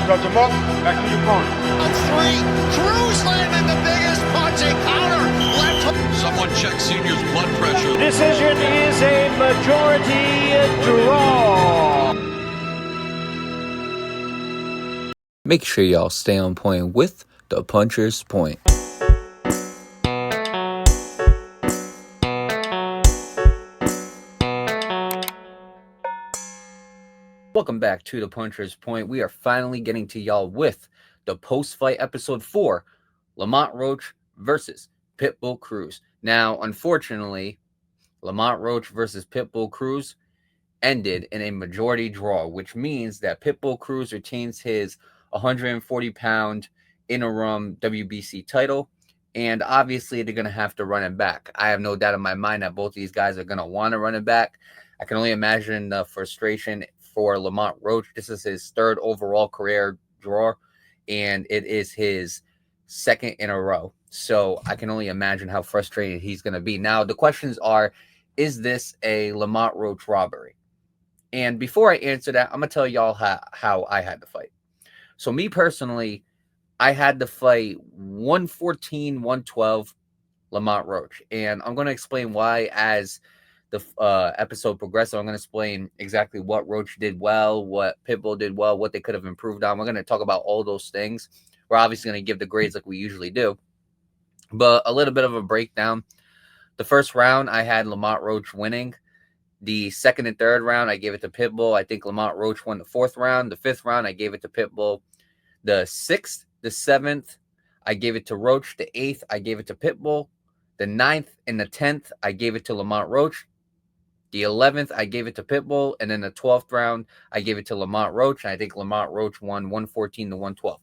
Stretch him up, back to your opponent. Three, Cruz landing the biggest punching counter. Left hook. Someone check Senior's blood pressure. Decision is a majority draw. Make sure y'all stay on point with the Puncher's Point. Welcome back to the Puncher's Point. We are finally getting to y'all with the post-fight episode 4, Lamont Roach versus Pitbull Cruz. Now, unfortunately, Lamont Roach versus Pitbull Cruz ended in a majority draw, which means that Pitbull Cruz retains his 140-pound interim WBC title, and obviously they're going to have to run it back. I have no doubt in my mind that both these guys are going to want to run it back. I can only imagine the frustration for Lamont Roach. This is his third overall career draw, and it is his second in a row. So I can only imagine how frustrated he's going to be. Now, the questions are, is this a Lamont Roach robbery? And before I answer that, I'm going to tell y'all how I had to fight. So me personally, I had to fight 114, 112 Lamont Roach. And I'm going to explain why as the episode progresses. I'm going to explain exactly what Roach did well, what Pitbull did well, what they could have improved on. We're going to talk about all those things. We're obviously going to give the grades like we usually do. But a little bit of a breakdown. The first round, I had Lamont Roach winning. The second and third round, I gave it to Pitbull. I think Lamont Roach won the fourth round. The fifth round, I gave it to Pitbull. The sixth, the seventh, I gave it to Roach. The eighth, I gave it to Pitbull. The ninth and the 10th, I gave it to Lamont Roach. The 11th, I gave it to Pitbull. And then the 12th round, I gave it to Lamont Roach. And I think Lamont Roach won 114 to 112.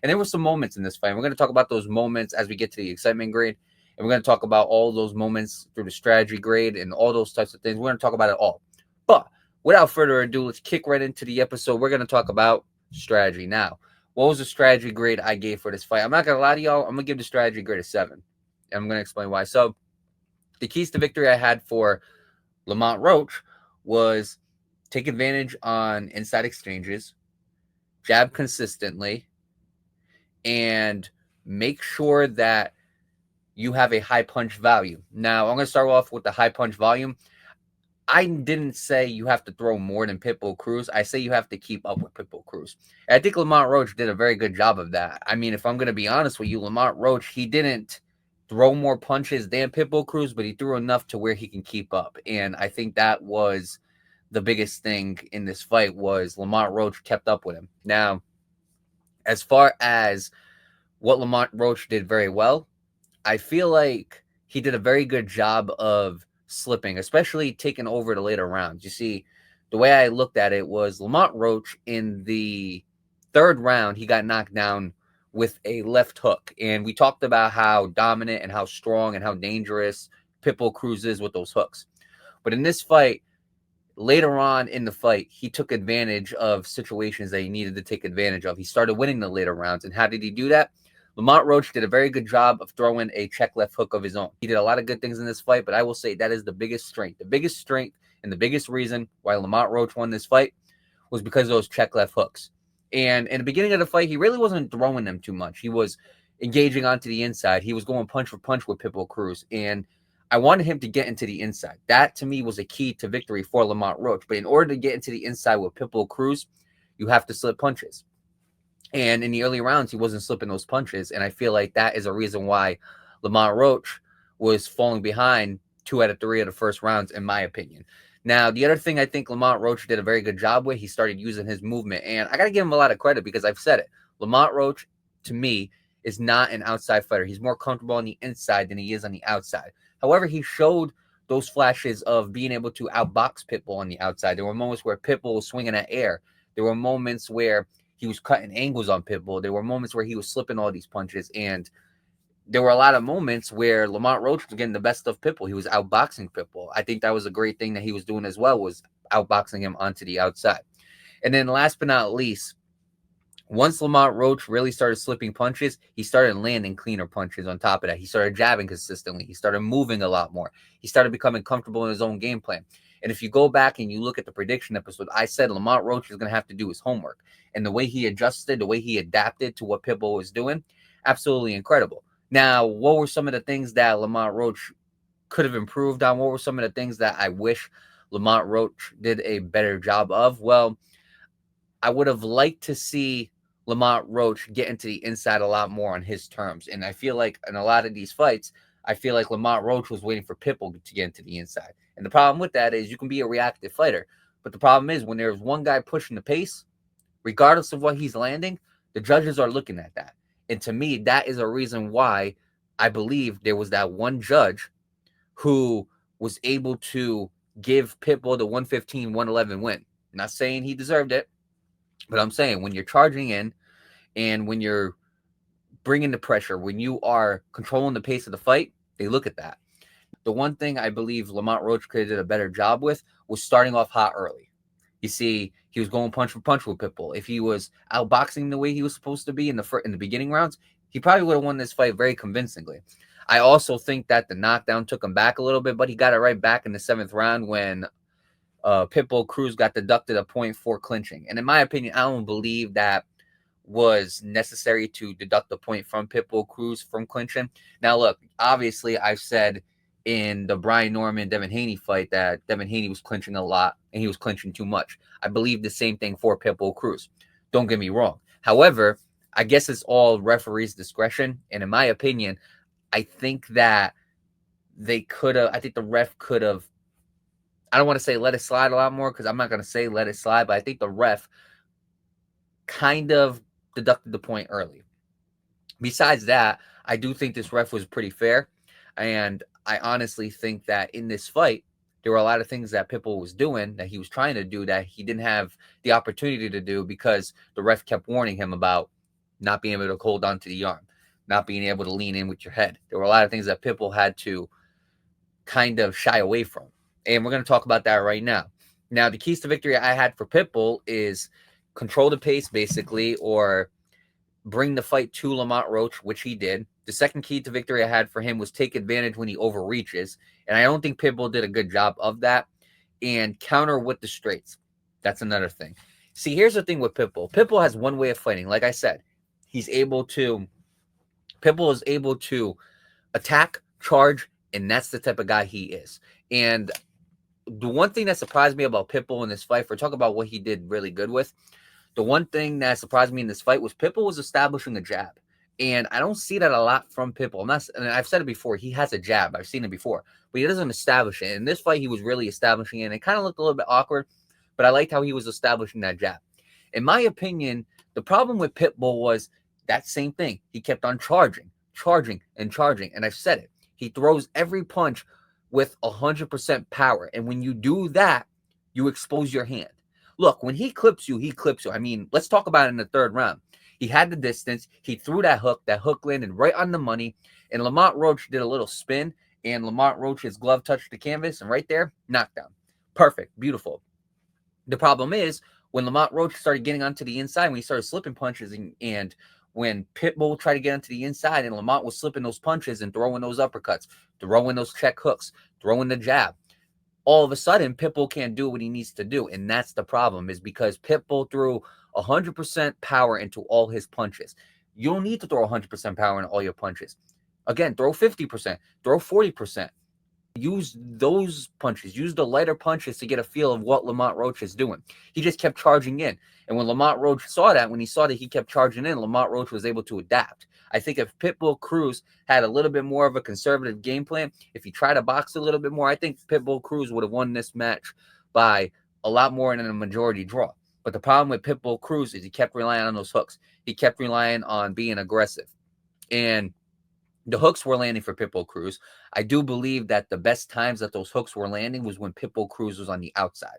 And there were some moments in this fight. We're going to talk about those moments as we get to the excitement grade. And we're going to talk about all those moments through the strategy grade and all those types of things. We're going to talk about it all. But without further ado, let's kick right into the episode. We're going to talk about strategy. Now, what was the strategy grade I gave for this fight? I'm not going to lie to y'all. I'm going to give the strategy grade a 7. And I'm going to explain why. So, the keys to victory I had for Lamont Roach was take advantage on inside exchanges, jab consistently, and make sure that you have a high punch value. Now, I'm going to start off with the high punch volume. I didn't say you have to throw more than Pitbull Cruz. I say you have to keep up with Pitbull Cruz. And I think Lamont Roach did a very good job of that. I mean, if I'm going to be honest with you, Lamont Roach, he didn't throw more punches than Pitbull Cruz, but he threw enough to where he can keep up. And I think that was the biggest thing in this fight was Lamont Roach kept up with him. Now, as far as what Lamont Roach did very well, I feel like he did a very good job of slipping, especially taking over the later rounds. You see, the way I looked at it was Lamont Roach in the third round, he got knocked down with a left hook. And we talked about how dominant and how strong and how dangerous Pitbull Cruz is with those hooks. But in this fight, later on in the fight, he took advantage of situations that he needed to take advantage of. He started winning the later rounds. And how did he do that? Lamont Roach did a very good job of throwing a check left hook of his own. He did a lot of good things in this fight, but I will say that is the biggest strength. The biggest strength and the biggest reason why Lamont Roach won this fight was because of those check left hooks. And in the beginning of the fight, he really wasn't throwing them too much. He was engaging onto the inside. He was going punch for punch with Pitbull Cruz. And I wanted him to get into the inside. That, to me, was a key to victory for Lamont Roach. But in order to get into the inside with Pitbull Cruz, you have to slip punches. And in the early rounds, he wasn't slipping those punches. And I feel like that is a reason why Lamont Roach was falling behind 2 out of 3 of the first rounds, in my opinion. Now, the other thing I think Lamont Roach did a very good job with, he started using his movement. And I got to give him a lot of credit because I've said it. Lamont Roach, to me, is not an outside fighter. He's more comfortable on the inside than he is on the outside. However, he showed those flashes of being able to outbox Pitbull on the outside. There were moments where Pitbull was swinging at air. There were moments where he was cutting angles on Pitbull. There were moments where he was slipping all these punches. And there were a lot of moments where Lamont Roach was getting the best of Pitbull. He was outboxing Pitbull. I think that was a great thing that he was doing as well, was outboxing him onto the outside. And then last but not least, once Lamont Roach really started slipping punches, he started landing cleaner punches on top of that. He started jabbing consistently. He started moving a lot more. He started becoming comfortable in his own game plan. And if you go back and you look at the prediction episode, I said Lamont Roach is going to have to do his homework. And the way he adjusted, the way he adapted to what Pitbull was doing, absolutely incredible. Now, what were some of the things that Lamont Roach could have improved on? What were some of the things that I wish Lamont Roach did a better job of? Well, I would have liked to see Lamont Roach get into the inside a lot more on his terms. And I feel like in a lot of these fights, I feel like Lamont Roach was waiting for Pitbull to get into the inside. And the problem with that is you can be a reactive fighter. But the problem is when there's one guy pushing the pace, regardless of what he's landing, the judges are looking at that. And to me, that is a reason why I believe there was that one judge who was able to give Pitbull the 115, 111 win. I'm not saying he deserved it, but I'm saying when you're charging in and when you're bringing the pressure, when you are controlling the pace of the fight, they look at that. The one thing I believe Lamont Roach could have did a better job with was starting off hot early. You see, he was going punch for punch with Pitbull. If he was outboxing the way he was supposed to be in the beginning rounds, he probably would have won this fight very convincingly. I also think that the knockdown took him back a little bit, but he got it right back in the 7th round when Pitbull Cruz got deducted a point for clinching. And in my opinion, I don't believe that was necessary to deduct the point from Pitbull Cruz from clinching. Now, look, obviously, I've said in the Brian Norman Devin Haney fight that Devin Haney was clinching a lot and he was clinching too much. I believe the same thing for Pitbull Cruz. Don't get me wrong. However, I guess it's all referees' discretion. And in my opinion, I think that I think the ref could have, I don't want to say let it slide a lot more because I'm not going to say let it slide, but I think the ref kind of deducted the point early. Besides that, I do think this ref was pretty fair. And I honestly think that in this fight, there were a lot of things that Pitbull was doing that he was trying to do that he didn't have the opportunity to do because the ref kept warning him about not being able to hold on to the arm, not being able to lean in with your head. There were a lot of things that Pitbull had to kind of shy away from. And we're going to talk about that right now. Now, the keys to victory I had for Pitbull is control the pace, basically, or bring the fight to Lamont Roach, which he did. The second key to victory I had for him was take advantage when he overreaches. And I don't think Pitbull did a good job of that. And counter with the straights. That's another thing. See, here's the thing with Pitbull. Pitbull has one way of fighting. Like I said, Pitbull is able to attack, charge, and that's the type of guy he is. And the one thing that surprised me about Pitbull in this fight, if we're talking about what he did really good with, the one thing that surprised me in this fight was Pitbull was establishing the jab. And I don't see that a lot from Pitbull. And I've said it before, he has a jab. I've seen it before. But he doesn't establish it. In this fight, he was really establishing it. And it kind of looked a little bit awkward. But I liked how he was establishing that jab. In my opinion, the problem with Pitbull was that same thing. He kept on charging. And I've said it. He throws every punch with 100% power. And when you do that, you expose your hand. Look, when he clips you, he clips you. I mean, let's talk about it in the 3rd round. He had the distance. He threw that hook. That hook landed right on the money. And Lamont Roach did a little spin. And Lamont Roach's glove touched the canvas. And right there, knockdown. Perfect. Beautiful. The problem is, when Lamont Roach started getting onto the inside, when he started slipping punches, and when Pitbull tried to get onto the inside, and Lamont was slipping those punches and throwing those uppercuts, throwing those check hooks, throwing the jab, all of a sudden, Pitbull can't do what he needs to do. And that's the problem, is because Pitbull threw 100% power into all his punches. You don't need to throw 100% power in all your punches. Again, throw 50%, throw 40%. Use those punches. Use the lighter punches to get a feel of what Lamont Roach is doing. He just kept charging in. And when Lamont Roach saw that, when he saw that he kept charging in, Lamont Roach was able to adapt. I think if Pitbull Cruz had a little bit more of a conservative game plan, if he tried to box a little bit more, I think Pitbull Cruz would have won this match by a lot more than a majority draw. But the problem with Pitbull Cruz is he kept relying on those hooks. He kept relying on being aggressive. And the hooks were landing for Pitbull Cruz. I do believe that the best times that those hooks were landing was when Pitbull Cruz was on the outside.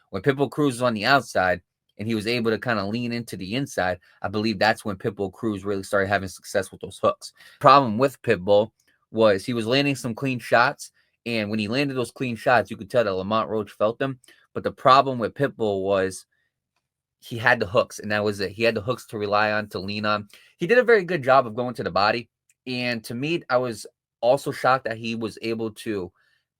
When Pitbull Cruz was on the outside and he was able to kind of lean into the inside, I believe that's when Pitbull Cruz really started having success with those hooks. Problem with Pitbull was he was landing some clean shots, and when he landed those clean shots, you could tell that Lamont Roach felt them. But the problem with Pitbull was he had the hooks, and that was it. He had the hooks to rely on, to lean on. He did a very good job of going to the body. And to me, I was also shocked that he was able to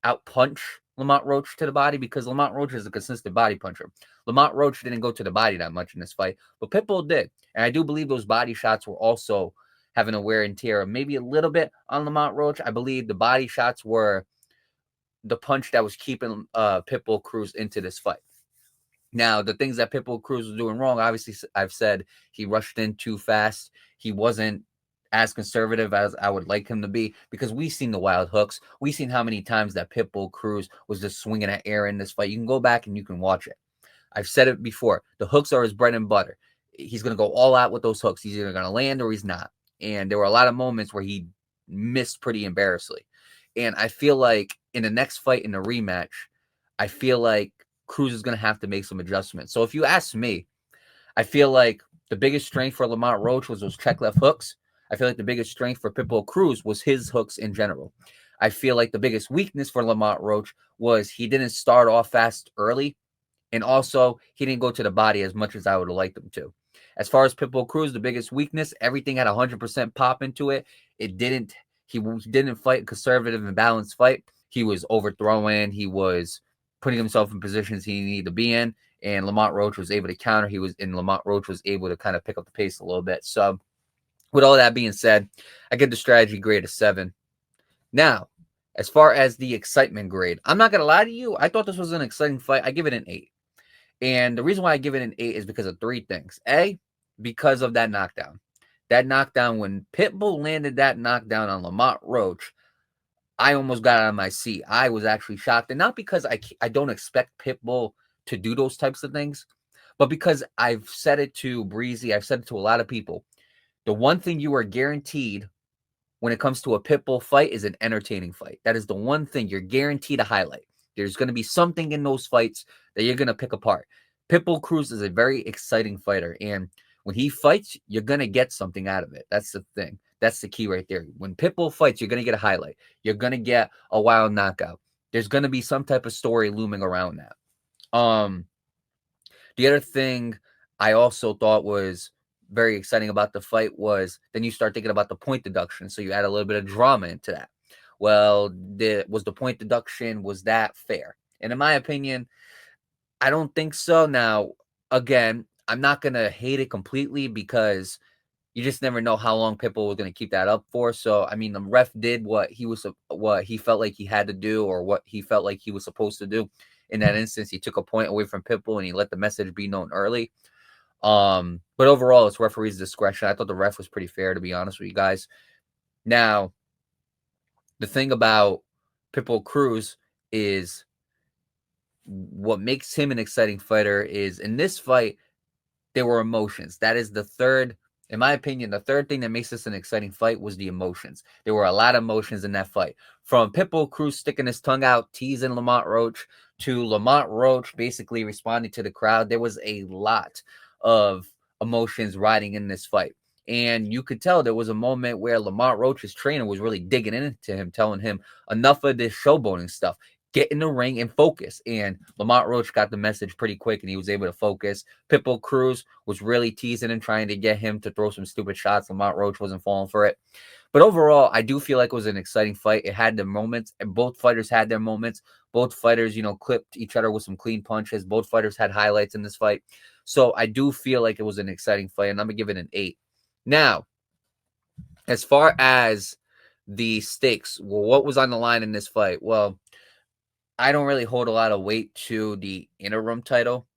outpunch Lamont Roach to the body because Lamont Roach is a consistent body puncher. Lamont Roach didn't go to the body that much in this fight, but Pitbull did. And I do believe those body shots were also having a wear and tear, maybe a little bit on Lamont Roach. I believe the body shots were the punch that was keeping Pitbull Cruz into this fight. Now, the things that Pitbull Cruz was doing wrong, obviously, I've said he rushed in too fast. He wasn't as conservative as I would like him to be because we've seen the wild hooks. We've seen how many times that Pitbull Cruz was just swinging at air in this fight. You can go back and you can watch it. I've said it before. The hooks are his bread and butter. He's going to go all out with those hooks. He's either going to land or he's not. And there were a lot of moments where he missed pretty embarrassingly. And I feel like in the next fight, in the rematch, I feel like Cruz is going to have to make some adjustments. So if you ask me, I feel like the biggest strength for Lamont Roach was those check left hooks. I feel like the biggest strength for Pitbull Cruz was his hooks in general. I feel like the biggest weakness for Lamont Roach was he didn't start off fast early. And also, he didn't go to the body as much as I would have liked him to. As far as Pitbull Cruz, the biggest weakness, everything had 100% pop into it. He didn't fight a conservative and balanced fight. He was overthrowing. He was putting himself in positions he needed to be in. And Lamont Roach was able to counter. Lamont Roach was able to kind of pick up the pace a little bit. So, with all that being said, I give the strategy grade a 7. Now, as far as the excitement grade, I'm not going to lie to you. I thought this was an exciting fight. I give it an 8. And the reason why I give it an 8 is because of 3 things. A, because of that knockdown. That knockdown, when Pitbull landed that knockdown on Lamont Roach, I almost got out of my seat. I was actually shocked. And not because I don't expect Pitbull to do those types of things, but because I've said it to Breezy, I've said it to a lot of people. The one thing you are guaranteed when it comes to a Pitbull fight is an entertaining fight. That is the one thing you're guaranteed to highlight. There's going to be something in those fights that you're going to pick apart. Pitbull Cruz is a very exciting fighter, and when he fights, you're going to get something out of it. That's the thing. That's the key right there. When Pitbull fights, you're going to get a highlight. You're going to get a wild knockout. There's going to be some type of story looming around that. The other thing I also thought was very exciting about the fight was then you start thinking about the point deduction. So you add a little bit of drama into that. Well, was the point deduction, was that fair? And in my opinion, I don't think so. Now, again, I'm not going to hate it completely because you just never know how long Pitbull was going to keep that up for. So, I mean, the ref did what he felt like he had to do or what he felt like he was supposed to do. In that instance, he took a point away from Pitbull and he let the message be known early. But overall, it's referee's discretion. I thought the ref was pretty fair, to be honest with you guys. Now, the thing about Pitbull Cruz is what makes him an exciting fighter is in this fight, there were emotions. That is the third, in my opinion, the third thing that makes this an exciting fight was the emotions. There were a lot of emotions in that fight. From Pitbull Cruz sticking his tongue out, teasing Lamont Roach, to Lamont Roach basically responding to the crowd. There was a lot of emotions riding in this fight. And you could tell there was a moment where Lamont Roach's trainer was really digging into him, telling him, enough of this showboating stuff. Get in the ring and focus. And Lamont Roach got the message pretty quick and he was able to focus. Pitbull Cruz was really teasing and trying to get him to throw some stupid shots. Lamont Roach wasn't falling for it. But overall, I do feel like it was an exciting fight. It had the moments, and both fighters had their moments. Both fighters, clipped each other with some clean punches. Both fighters had highlights in this fight. So I do feel like it was an exciting fight, and I'm going to give it an 8. Now, as far as the stakes, well, what was on the line in this fight? Well, I don't really hold a lot of weight to the interim title,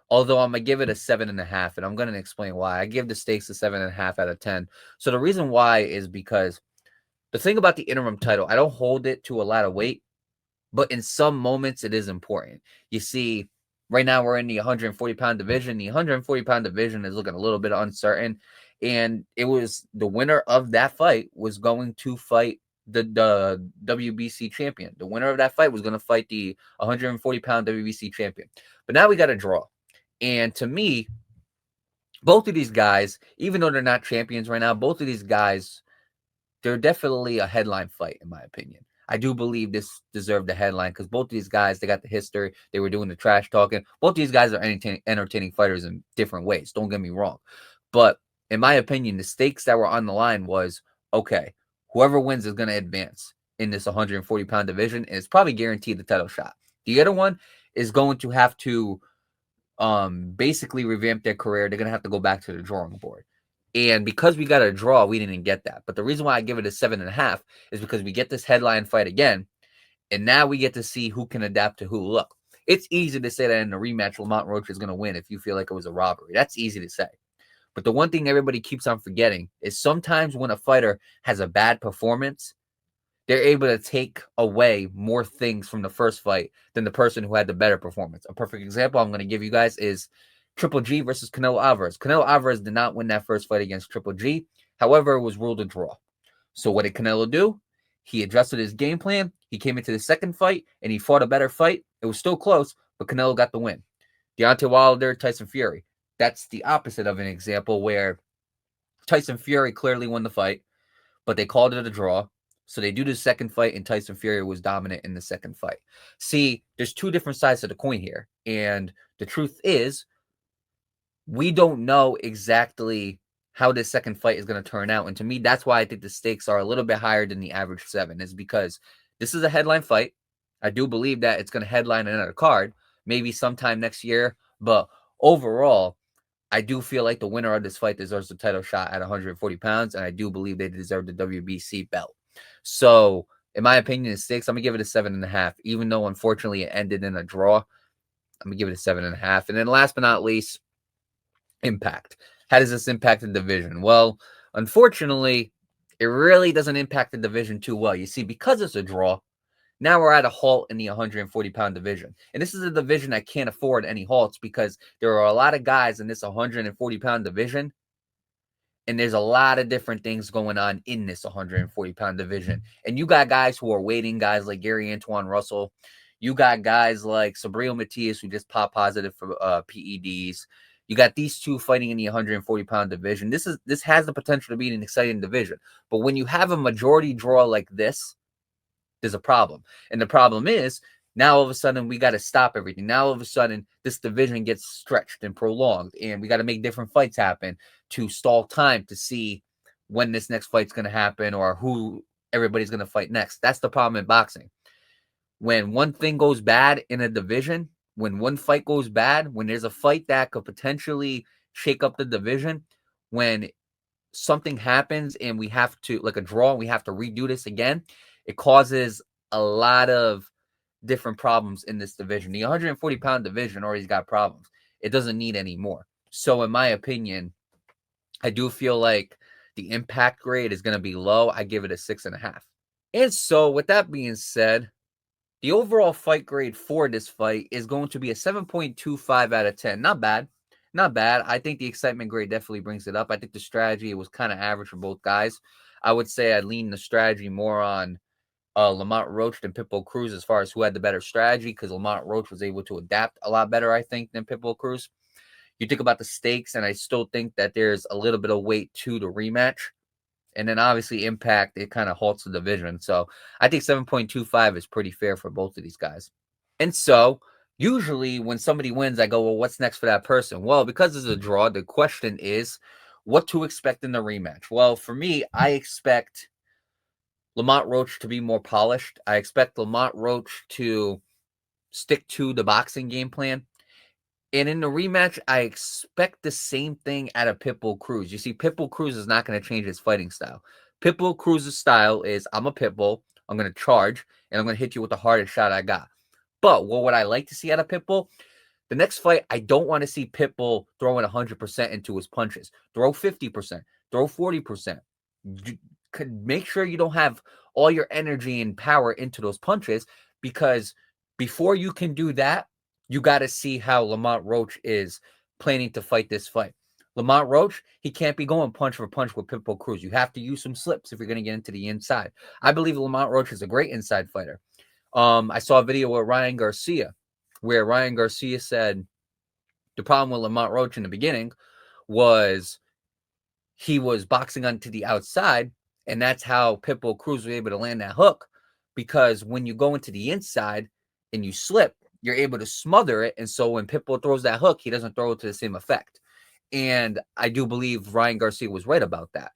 although I'm going to give it a 7.5, and I'm going to explain why. I give the stakes a 7.5 out of 10. So the reason why is because the thing about the interim title, I don't hold it to a lot of weight, but in some moments it is important. You see, right now we're in the 140-pound division. The 140-pound division is looking a little bit uncertain, and it was the winner of that fight was going to fight the WBC champion. The winner of that fight was going to fight the 140-pound WBC champion. But now we got a draw. And to me, both of these guys, even though they're not champions right now, both of these guys, they're definitely a headline fight, in my opinion. I do believe this deserved the headline because both of these guys, they got the history. They were doing the trash talking. Both of these guys are entertaining fighters in different ways. Don't get me wrong. But in my opinion, the stakes that were on the line was, okay, whoever wins is going to advance in this 140-pound division, and it's probably guaranteed the title shot. The other one is going to have to basically revamp their career. They're going to have to go back to the drawing board. And because we got a draw, we didn't get that. But the reason why I give it a 7.5 is because we get this headline fight again, and now we get to see who can adapt to who. Look, it's easy to say that in the rematch, Lamont Roach is going to win if you feel like it was a robbery. That's easy to say. But the one thing everybody keeps on forgetting is sometimes when a fighter has a bad performance, they're able to take away more things from the first fight than the person who had the better performance. A perfect example I'm going to give you guys is Triple G versus Canelo Alvarez. Canelo Alvarez did not win that first fight against Triple G. However, it was ruled a draw. So what did Canelo do? He adjusted his game plan. He came into the second fight, and he fought a better fight. It was still close, but Canelo got the win. Deontay Wilder, Tyson Fury. That's the opposite of an example where Tyson Fury clearly won the fight, but they called it a draw. So they do the second fight, and Tyson Fury was dominant in the second fight. See, there's two different sides to the coin here. And the truth is, we don't know exactly how this second fight is going to turn out. And to me, that's why I think the stakes are a little bit higher than the average 7, is because this is a headline fight. I do believe that it's going to headline another card, maybe sometime next year. But overall, I do feel like the winner of this fight deserves the title shot at 140 pounds, and I do believe they deserve the WBC belt. So, in my opinion, the stakes, I'm going to give it a 7.5, even though, unfortunately, it ended in a draw. I'm going to give it a 7.5. And then last but not least, impact. How does this impact the division? Well, unfortunately, it really doesn't impact the division too well. You see, because it's a draw, now we're at a halt in the 140-pound division. And this is a division that can't afford any halts because there are a lot of guys in this 140-pound division, and there's a lot of different things going on in this 140-pound division. And you got guys who are waiting, guys like Gary Antoine Russell. You got guys like Sabril Matias, who just popped positive for PEDs. You got these two fighting in the 140-pound division. This has the potential to be an exciting division. But when you have a majority draw like this, there's a problem. And the problem is, now all of a sudden we got to stop everything. Now all of a sudden this division gets stretched and prolonged, and we got to make different fights happen to stall time to see when this next fight's going to happen or who everybody's going to fight next. That's the problem in boxing. When one thing goes bad in a division, when one fight goes bad, when there's a fight that could potentially shake up the division, when something happens and we have to, like a draw, we have to redo this again, it causes a lot of different problems in this division. The 140-pound division already got problems. It doesn't need any more. So in my opinion, I do feel like the impact grade is going to be low. I give it a 6.5. And so with that being said, the overall fight grade for this fight is going to be a 7.25 out of 10. Not bad. Not bad. I think the excitement grade definitely brings it up. I think the strategy was kind of average for both guys. I would say I lean the strategy more on Lamont Roach than Pitbull Cruz as far as who had the better strategy, because Lamont Roach was able to adapt a lot better, I think, than Pitbull Cruz. You think about the stakes, and I still think that there's a little bit of weight to the rematch. And then obviously impact, it kind of halts the division. So I think 7.25 is pretty fair for both of these guys. And so usually when somebody wins, I go, well, what's next for that person? Well, because it's a draw, the question is what to expect in the rematch. Well, for me, I expect Lamont Roach to be more polished. I expect Lamont Roach to stick to the boxing game plan. And in the rematch, I expect the same thing out of Pitbull Cruz. You see, Pitbull Cruz is not going to change his fighting style. Pitbull Cruz's style is, I'm a Pitbull, I'm going to charge, and I'm going to hit you with the hardest shot I got. But what would I like to see out of Pitbull? The next fight, I don't want to see Pitbull throwing 100% into his punches. Throw 50%, throw 40%. Make sure you don't have all your energy and power into those punches, because before you can do that, you got to see how Lamont Roach is planning to fight this fight. Lamont Roach, he can't be going punch for punch with Pitbull Cruz. You have to use some slips if you're going to get into the inside. I believe Lamont Roach is a great inside fighter. I saw a video with Ryan Garcia where Ryan Garcia said the problem with Lamont Roach in the beginning was he was boxing onto the outside, and that's how Pitbull Cruz was able to land that hook, because when you go into the inside and you slip, you're able to smother it. And so when Pitbull throws that hook, he doesn't throw it to the same effect. And I do believe Ryan Garcia was right about that.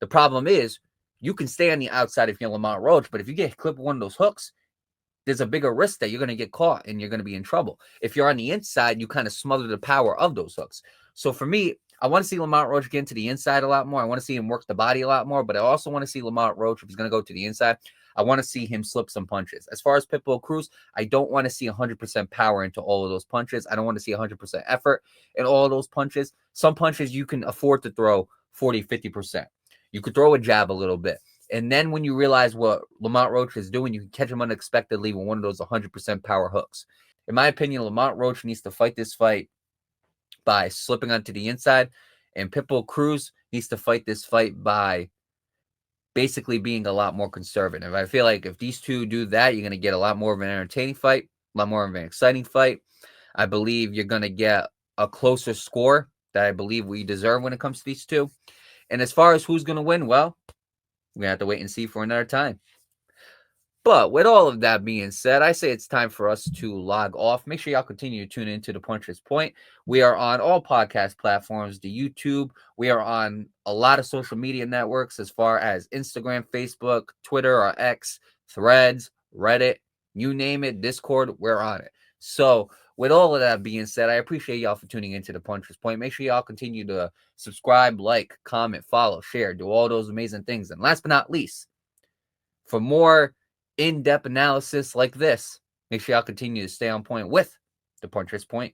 The problem is you can stay on the outside if you're Lamont Roach, but if you get clipped with one of those hooks, there's a bigger risk that you're going to get caught and you're going to be in trouble. If you're on the inside, you kind of smother the power of those hooks. So for me, I want to see Lamont Roach get into the inside a lot more. I want to see him work the body a lot more, but I also want to see Lamont Roach, if he's going to go to the inside, I want to see him slip some punches. As far as Pitbull Cruz, I don't want to see 100% power into all of those punches. I don't want to see 100% effort in all of those punches. Some punches you can afford to throw 40, 50%. You could throw a jab a little bit. And then when you realize what Lamont Roach is doing, you can catch him unexpectedly with one of those 100% power hooks. In my opinion, Lamont Roach needs to fight this fight by slipping onto the inside, and Pitbull Cruz needs to fight this fight by basically being a lot more conservative. I feel like if these two do that, you're going to get a lot more of an entertaining fight, a lot more of an exciting fight. I believe you're going to get a closer score that I believe we deserve when it comes to these two. And as far as who's going to win, well, we're going to have to wait and see for another time. But with all of that being said, I say it's time for us to log off. Make sure y'all continue to tune into The Puncher's Point. We are on all podcast platforms, the YouTube. We are on a lot of social media networks as far as Instagram, Facebook, Twitter, or X, Threads, Reddit, you name it, Discord, we're on it. So with all of that being said, I appreciate y'all for tuning into The Puncher's Point. Make sure y'all continue to subscribe, like, comment, follow, share, do all those amazing things. And last but not least, for more in-depth analysis like this, make sure y'all continue to stay on point with The Puncher's Point.